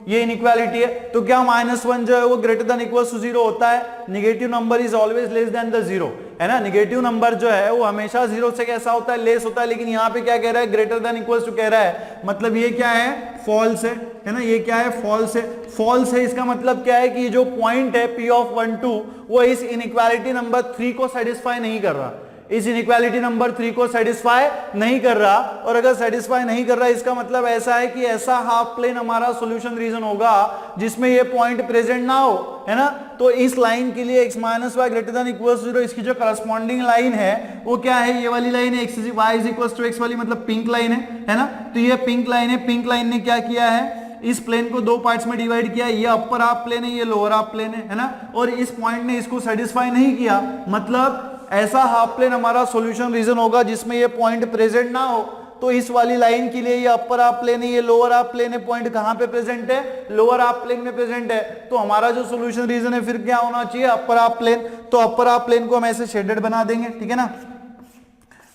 ये इनइक्वालिटी है। तो क्या -1 जो है वो ग्रेटर देन इक्वल्स टू 0 होता है, negative number is always less than the 0, है ना। नेगेटिव नंबर जो है वो हमेशा 0 से कैसा होता है, लेस होता है, लेकिन यहाँ पे क्या कह रहा है, ग्रेटर देन इक्वल्स टू कह रहा है, मतलब ये क्या है, फॉल्स है ना, ये क्या है, फॉल्स है। फॉल्स है इसका मतलब क्या है कि ये जो पॉइंट है P ऑफ 1 2 वो इस इनइक्वालिटी नंबर 3 को सेटिस्फाई नहीं कर रहा, इस इनइक्वालिटी नंबर 3 को सेटिस्फाई नहीं कर रहा। और अगर सेटिस्फाई नहीं कर रहा इसका मतलब ऐसा है कि ऐसा हाफ प्लेन हमारा सॉल्यूशन रीजन होगा जिसमें ये पॉइंट प्रेजेंट ना हो, है ना। तो इस लाइन के लिए x - y greater than equals 0 इसकी जो करस्पॉन्डिंग लाइन है वो क्या है, ये वाली लाइन है, y is equals to x वाली, मतलब पिंक लाइन है ना। तो ये पिंक लाइन है, पिंक लाइन ने क्या किया है, इस प्लेन को 2 पार्ट्स में डिवाइड किया, ये अपर हाफ प्लेन है, ये लोअर हाफ प्लेन है ना। और इस पॉइंट ने इसको सेटिस्फाई नहीं किया, मतलब ऐसा हाफ प्लेन हमारा सॉल्यूशन रीजन होगा जिसमें ये पॉइंट प्रेजेंट ना हो। तो इस वाली लाइन के लिए ये अपर हाफ प्लेन है, ये लोअर हाफ प्लेन है, पॉइंट कहां पे प्रेजेंट है, लोअर हाफ प्लेन में प्रेजेंट है। तो हमारा जो सॉल्यूशन रीजन है फिर क्या होना चाहिए, अपर हाफ प्लेन। तो अपर हाफ प्लेन को हम ऐसे शेडेड बना देंगे, ठीक है ना।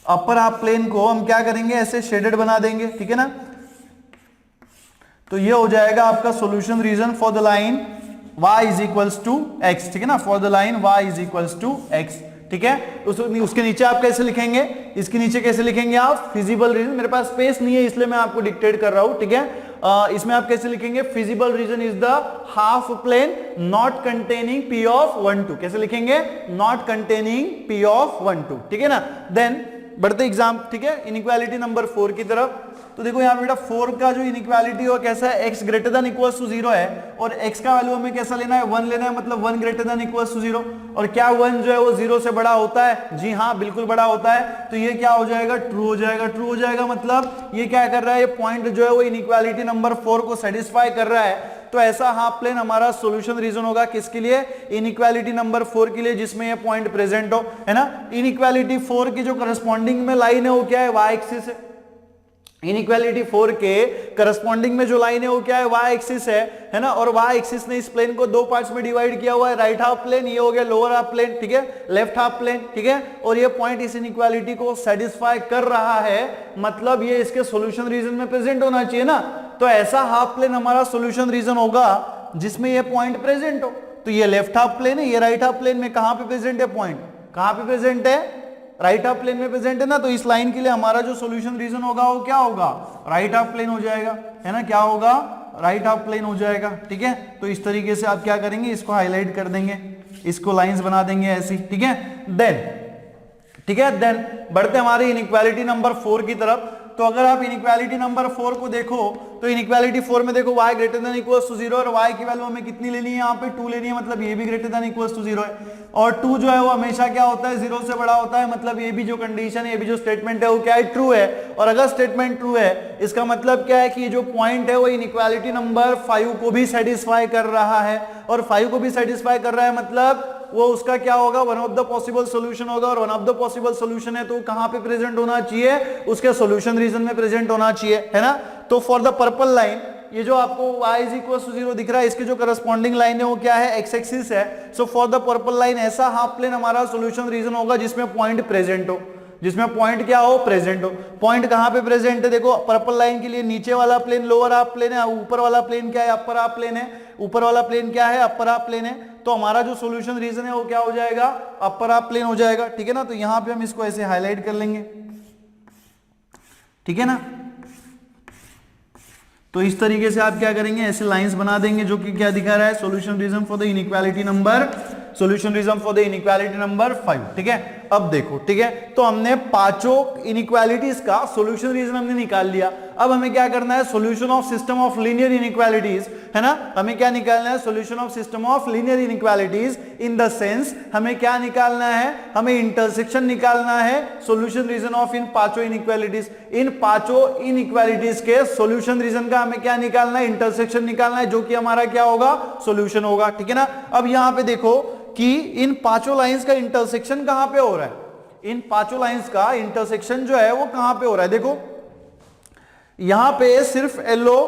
अपर हाफ प्लेन को हम क्या करेंगे, ऐसे शेडेड बना देंगे, ठीक है ना। तो ये हो जाएगा आपका solution region for the line y is equals to x, ठीक है ना, for the line y is equals to x, ठीक है। उसके नीचे आप कैसे लिखेंगे, इसके नीचे कैसे लिखेंगे आप, फिजिबल रीजन, मेरे पास स्पेस नहीं है इसलिए मैं आपको डिक्टेट कर रहा हूं, ठीक है। इसमें आप कैसे लिखेंगे, feasible region is the half plane not containing P of 1 2, कैसे लिखेंगे, नॉट कंटेनिंग P ऑफ 1 2, ठीक है ना। देन बढ़ते एग्जाम, ठीक है, इनइक्वालिटी नंबर 4 की तरफ। तो देखो यहाँ बेटा 4 का जो इनइक्वालिटी हो कैसा है, x greater than equals to 0 है और x का वैल्यू हमें कैसा लेना है, 1 लेना है, मतलब 1 ग्रेटर देन इक्वल्स टू 0। और क्या 1 जो है वो 0 से बड़ा होता है, जी हाँ बिल्कुल बड़ा होता है। तो ये क्या हो जाएगा, ट्रू हो जाएगा, ट्रू हो जाएगा, मतलब ये क्या कर रहा है, ये पॉइंट जो है वो इनइक्वालिटी नंबर 4 को सेटिस्फाई कर रहा है। तो ऐसा हाफ प्लेन हमारा सॉल्यूशन रीजन होगा किसके लिए, इनइक्वालिटी नंबर 4 के लिए, जिसमें ये पॉइंट प्रेजेंट हो, है ना। इनइक्वालिटी 4 की जो करस्पॉन्डिंग में लाइन है वो क्या है, y एक्सिस है। इनइक्वालिटी 4 के करस्पॉन्डिंग में जो लाइन है वो क्या है, y एक्सिस है ना। और y एक्सिस ने इस प्लेन को 2 पार्ट्स में डिवाइड किया हुआ है, राइट हाफ प्लेन, ये हो गया लोअर हाफ प्लेन, ठीक है, लेफ्ट हाफ प्लेन, ठीक है। और ये पॉइंट इस इनइक्वालिटी को सेटिस्फाई कर रहा है, मतलब ये इसके सॉल्यूशन रीजन में प्रेजेंट होना चाहिए ना। तो ऐसा हाफ प्लेन हमारा सॉल्यूशन रीजन होगा जिसमें ये पॉइंट प्रेजेंट हो। तो ये लेफ्ट हाफ प्लेन है, ये राइट हाफ प्लेन में कहां पे प्रेजेंट है, पॉइंट कहां पे प्रेजेंट है, राइट हाफ प्लेन में प्रेजेंट है ना। तो इस लाइन के लिए हमारा जो सॉल्यूशन रीजन होगा वो क्या होगा, राइट हाफ प्लेन हो जाएगा, है ना, क्या होगा, राइट हाफ प्लेन हो जाएगा, ठीक है। तो इस तरीके से आप क्या करेंगे, इसको हाईलाइट कर देंगे, इसको लाइंस बना देंगे ऐसी, ठीक है। देन ठीक है, देन बढ़ते हमारे इनइक्वालिटी नंबर 4 की तरफ। तो अगर आप इनइक्वालिटी नंबर 4 को देखो तो इनइक्वालिटी 4 में देखो y greater than equals to 0 और y की वैल्यू हमें कितनी लेनी है, यहाँ पे 2 लेनी है, मतलब ये भी ग्रेटर देन इक्वल्स टू 0 है। और 2 जो है वो हमेशा क्या होता है, 0 से बड़ा होता है, मतलब ये भी जो कंडीशन है, ये भी जो स्टेटमेंट है वो क्या है, ट्रू है। और अगर स्टेटमेंट ट्रू है इसका मतलब क्या है कि जो पॉइंट है वो इनइक्वालिटी नंबर 5 को भी सेटिस्फाई कर रहा है। और 5 को भी सेटिस्फाई कर रहा है मतलब वो उसका क्या होगा, one of the possible solution होगा। और one of the possible solution है तो कहां पे प्रेजेंट होना चाहिए, उसके सॉल्यूशन रीजन में प्रेजेंट होना चाहिए, है ना। तो फॉर द पर्पल लाइन, ये जो आपको y इज इक्वल टू 0 दिख रहा है, इसकी जो करस्पॉन्डिंग लाइन है वो क्या है, x एक्सिस है। So for the purple line ऐसा हाफ प्लेन हमारा सॉल्यूशन रीजन होगा जिसमें पॉइंट प्रेजेंट हो, जिसमें पॉइंट क्या हो, प्रेजेंट हो। पॉइंट कहां पे प्रेजेंट है, देखो पर्पल लाइन के लिए नीचे वाला प्लेन लोअर हाफ प्लेन है, ऊपर वाला प्लेन क्या है, अपर हाफ प्लेन है। ऊपर वाला प्लेन क्या है, अपर हाफ प्लेन है। तो हमारा जो सॉल्यूशन रीजन है वो क्या हो जाएगा, अपर हाफ प्लेन हो जाएगा, ठीक है ना। तो यहां पे हम इसको ऐसे हाईलाइट कर लेंगे, ठीक है ना। तो इस तरीके से आप क्या करेंगे, ऐसे लाइंस बना देंगे जो कि क्या दिखा रहा है, solution region for the inequality number, solution region for the inequality number 5, ठीक है। अब देखो, ठीक है, तो हमने पांचों इनइक्वालिटीज का सॉल्यूशन रीजन हमने निकाल लिया। अब हमें क्या करना है, solution of system of linear inequalities, है ना, हमें क्या निकालना है, solution of system of linear inequalities, in the sense हमें क्या निकालना है, हमें इंटरसेक्शन निकालना है सॉल्यूशन रीजन ऑफ इन पांचों इनइक्वालिटीज। इन पांचों इनइक्वालिटीज के सॉल्यूशन रीजन का हमें क्या निकालना है, इंटरसेक्शन निकालना है, जो कि हमारा क्या होगा, सॉल्यूशन होगा, ठीक है ना। अब यहां पे देखो कि इन पांचों लाइंस का इंटरसेक्शन कहां पे हो रहा है, इन पांचों लाइंस का इंटरसेक्शन जो है वो कहां पे हो रहा है, देखो यहां पे सिर्फ येलो,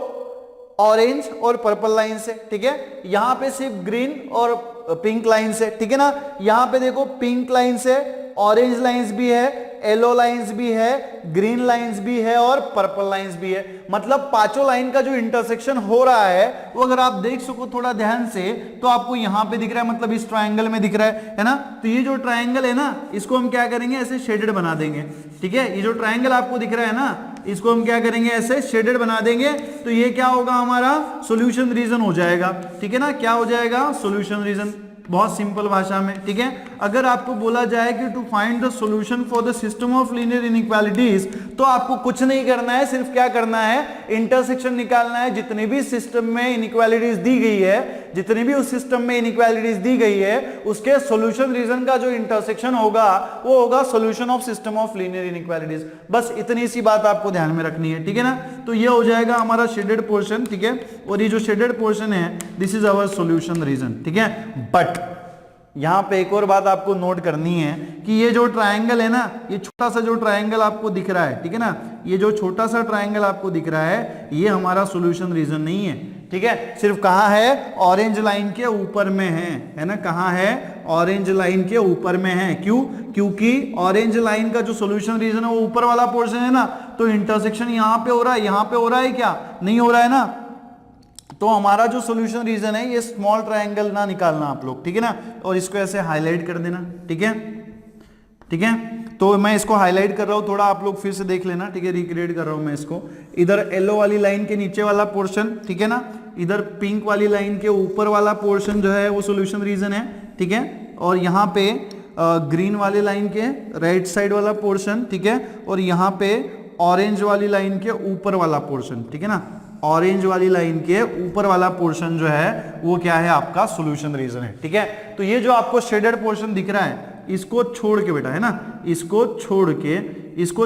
ऑरेंज और पर्पल लाइन से, ठीक है, यहां पे सिर्फ ग्रीन और पिंक लाइन से, ठीक है ना, यहां पे देखो पिंक लाइन से, ऑरेंज लाइंस भी है, येलो लाइंस भी है, ग्रीन लाइंस भी है और पर्पल लाइंस भी है। मतलब पांचों लाइन का जो इंटरसेक्शन हो रहा है वो अगर आप देख सको थोड़ा ध्यान से तो आपको यहां पे दिख रहा है, मतलब इस ट्रायंगल में दिख रहा है ना। तो ये जो ट्रायंगल है ना, इसको हम क्या करेंगे, ऐसे शेडेड बना देंगे, ठीक है, ये जो ट्रायंगल आपको दिख रहा है ना, इसको हम क्या करेंगे, ऐसे शेडेड बना देंगे। तो ये क्या होगा, हमारा सॉल्यूशन रीजन हो जाएगा, ठीक है ना, क्या हो जाएगा, सॉल्यूशन रीजन, बहुत सिंपल भाषा में, ठीक है। अगर आपको बोला जाए कि to find the solution for the system of linear inequalities, तो आपको कुछ नहीं करना है, सिर्फ क्या करना है, इंटरसेक्शन निकालना है। जितनी भी सिस्टम में इनइक्वालिटीज दी गई है, जितनी भी उस सिस्टम में इनइक्वालिटीज दी गई है, उसके सॉल्यूशन रीजन का जो इंटरसेक्शन होगा वो होगा solution of system of linear inequalities. बस इतनी सी बात आपको ध्यान में रखनी है, ठीक है ना। तो ये हो जाएगा हमारा शेडेड पोर्शन, ठीक है, और ये जो शेडेड पोर्शन है this is our solution region, ठीक है। बट यहां पे एक और बात आपको नोट करनी है कि ये जो ट्रायंगल है ना, ये छोटा सा जो ट्रायंगल आपको दिख रहा है, ठीक है ना, ये जो छोटा सा ट्रायंगल आपको दिख रहा है ये हमारा सॉल्यूशन रीजन नहीं है, ठीक है। सिर्फ कहां है, ऑरेंज लाइन के ऊपर में है ना, कहां है, ऑरेंज लाइन के ऊपर में है। क्यों, क्योंकि ऑरेंज लाइन का जो सॉल्यूशन रीजन है वो ऊपर वाला पोर्शन है ना, तो इंटरसेक्शन यहां पे हो रहा है, यहां पे हो रहा है क्या, नहीं हो रहा है ना। तो हमारा जो सॉल्यूशन रीजन है ये स्मॉल ट्रायंगल ना निकालना आप लोग, ठीक है ना, और इसको ऐसे हाईलाइट कर देना, ठीक है, ठीक है। तो मैं इसको हाईलाइट कर रहा हूं, थोड़ा आप लोग फिर से देख लेना, ठीक है, रिक्रिएट कर रहा हूं मैं इसको। इधर येलो वाली लाइन के नीचे वाला पोर्शन, ठीक है ना, इधर पिंक वाली लाइन के ऊपर वाला पोर्शन जो है वो सॉल्यूशन रीजन है, ठीक है, और यहाँ पे ग्रीन वाली लाइन के राइट साइड वाला पोर्शन, ठीक है, और यहाँ पे ऑरेंज वाली लाइन के ऊपर वाला पोर्शन, ठीक है ना, ऑरेंज वाली लाइन के ऊपर वाला पोर्शन जो है वो क्या है, आपका सॉल्यूशन रीजन है, ठीक है। तो ये जो आपको शेडेड पोर्शन दिख रहा है इसको छोड़ के बेटा, है ना, इसको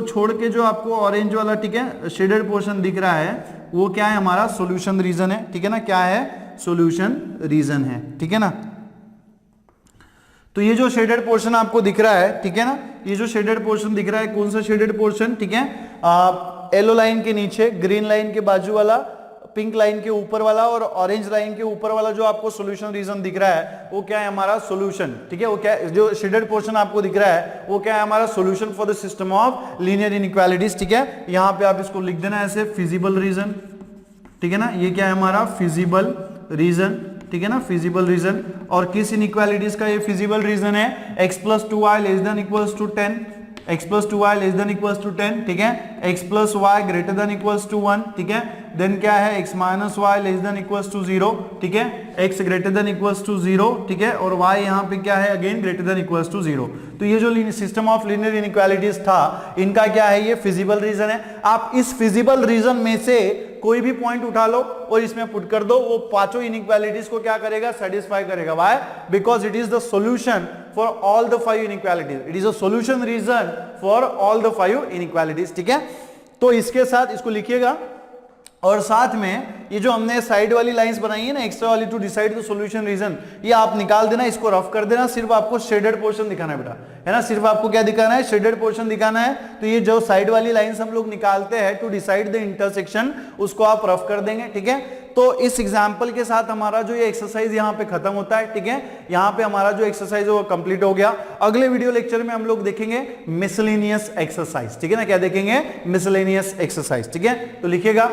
छोड़ के जो आपको ऑरेंज वाला, ठीक है, शेडेड पोर्शन दिख रहा है वो क्या है, हमारा सॉल्यूशन रीजन है, ठीक है ना, क्या है, सॉल्यूशन रीजन है, ठीक है ना। तो ये जो शेडेड पोर्शन आपको दिख रहा है, ठीक है ना, ये जो शेडेड पोर्शन दिख रहा है, कौन सा शेडेड पोर्शन, ठीक है, येलो लाइन के नीचे, ग्रीन लाइन के बाजू वाला, पिंक लाइन के ऊपर वाला और ऑरेंज लाइन के ऊपर वाला जो आपको सॉल्यूशन रीजन दिख रहा है वो क्या है, हमारा सॉल्यूशन, ठीक है, वो क्या, जो शेडेड पोर्शन आपको दिख रहा है वो क्या है, हमारा solution for the system of linear inequalities, ठीक है। यहां पे आप इसको लिख देना ऐसे, फिजिबल रीजन, ठीक है ना, ये क्या है, हमारा फिजिबल रीजन, ठीक है ना, फिजिबल रीजन। और किस इनइक्वालिटीज का ये फिजिबल रीजन है, x+2y less than equals to 10, x+2y less than equals to 10, ठीक है, x+y greater than equals to 1, ठीक है, देन क्या है, x-y less than equals to 0, ठीक है, x greater than equals to 0, ठीक है, और y यहाँ पे क्या है, again greater than equals to 0। तो ये जो सिस्टम ऑफ लीनियर इनइक्वालिटीज था इनका क्या है, ये फिजिबल रीजन है। आप इस फिजिबल रीजन में से कोई भी पॉइंट उठा लो और इसमें पुट कर दो, वो पांचों इनइक्वालिटीज को क्या करेगा, सेटिस्फाई करेगा। Why, because it is the solution for all the 5 inequalities, it is a solution region for all the 5 inequalities, ठीक है। तो इसके साथ इसको लिखिएगा, और साथ में ये जो हमने साइड वाली लाइंस बनाई है ना, एक्स्ट्रा वाली, to decide the solution region, ये आप निकाल देना, इसको रफ कर देना। सिर्फ आपको शेडेड पोर्शन दिखाना है बेटा, है ना, सिर्फ आपको क्या दिखाना है, शेडेड पोर्शन दिखाना है। तो ये जो साइड वाली लाइंस हम लोग निकालते हैं टू डिसाइड द इंटरसेक्शन, उसको आप रफ कर देंगे, ठीक है। तो इस एग्जाम्पल के साथ हमारा जो ये एक्सरसाइज यहाँ पे खत्म होता है, ठीक है, यहाँ पे हमारा जो एक्सरसाइज है वो कंप्लीट हो गया। अगले वीडियो लेक्चर में हम लोग देखेंगे मिसलेनियस एक्सरसाइज, ठीक है ना, क्या देखेंगे, मिसलेनियस एक्सरसाइज, ठीक है। तो लिखिएगा